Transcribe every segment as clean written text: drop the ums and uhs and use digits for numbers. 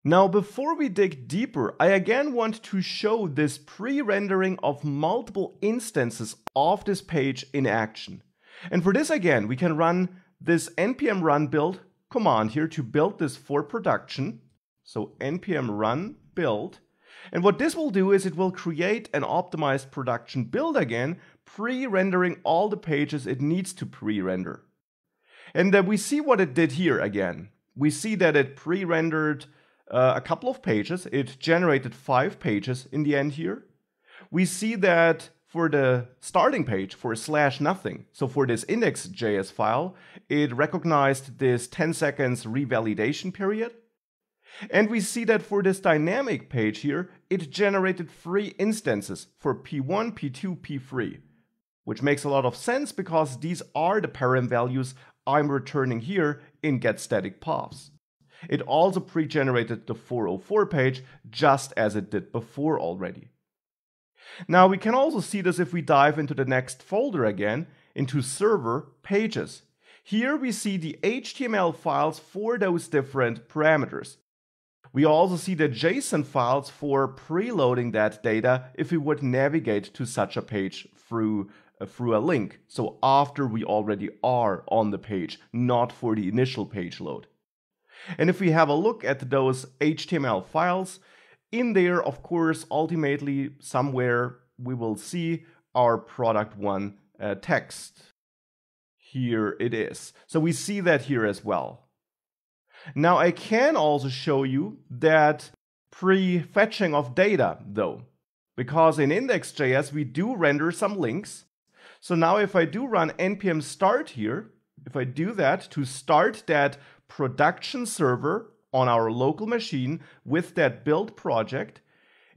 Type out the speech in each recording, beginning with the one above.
Now, before we dig deeper, I again want to show this pre-rendering of multiple instances of this page in action. And for this, again, we can run this npm run build command here to build this for production. So npm run build. And what this will do is it will create an optimized production build again, pre-rendering all the pages it needs to pre-render. And we see what it did here again. We see that it pre-rendered a couple of pages. It generated 5 pages in the end here. We see that for the starting page, for /nothing, so for this index.js file, it recognized this 10 seconds revalidation period. And we see that for this dynamic page here, it generated 3 instances for P1, P2, P3, which makes a lot of sense because these are the param values I'm returning here in getStaticPaths. It also pre-generated the 404 page just as it did before already. Now we can also see this if we dive into the next folder again, into server pages. Here we see the HTML files for those different parameters. We also see the JSON files for preloading that data if we would navigate to such a page through a link. So after we already are on the page, not for the initial page load. And if we have a look at those HTML files, in there, of course, ultimately somewhere we will see our product one text. Here it is. So we see that here as well. Now I can also show you that prefetching of data though, because in index.js we do render some links. So now if I do run npm start here, if I do that to start that production server on our local machine with that build project,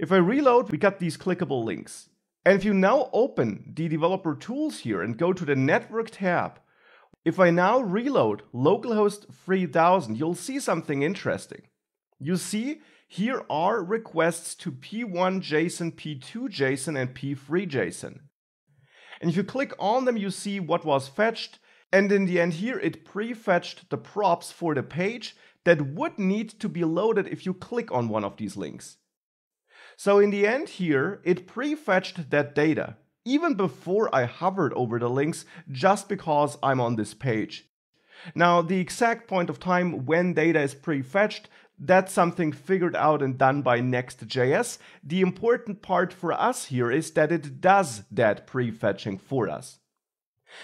if I reload, we got these clickable links. And if you now open the developer tools here and go to the network tab, if I now reload localhost 3000, you'll see something interesting. You see here are requests to P1 JSON, P2 JSON, and P3 JSON. And if you click on them, you see what was fetched. And in the end here, it prefetched the props for the page that would need to be loaded if you click on one of these links. So in the end here, it prefetched that data, even before I hovered over the links, just because I'm on this page. Now, the exact point of time when data is prefetched, that's something figured out and done by Next.js. The important part for us here is that it does that prefetching for us.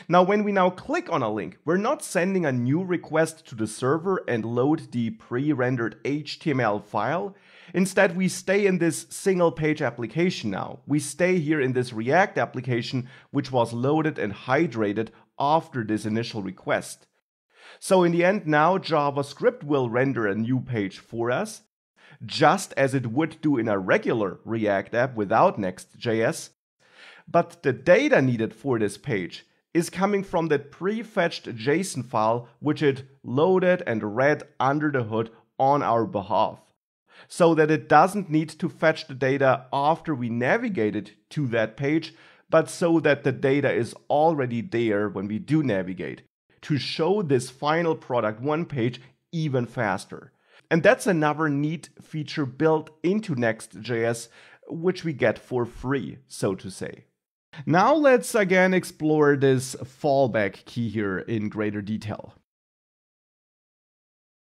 Now, when we now click on a link, we're not sending a new request to the server and load the pre-rendered HTML file. Instead, we stay in this single page application now. We stay here in this React application, which was loaded and hydrated after this initial request. So in the end now, JavaScript will render a new page for us, just as it would do in a regular React app without Next.js. But the data needed for this page is coming from that prefetched JSON file, which it loaded and read under the hood on our behalf, so that it doesn't need to fetch the data after we navigated to that page, but so that the data is already there when we do navigate, to show this final product one page even faster. And that's another neat feature built into Next.js, which we get for free, so to say. Now let's again explore this fallback key here in greater detail.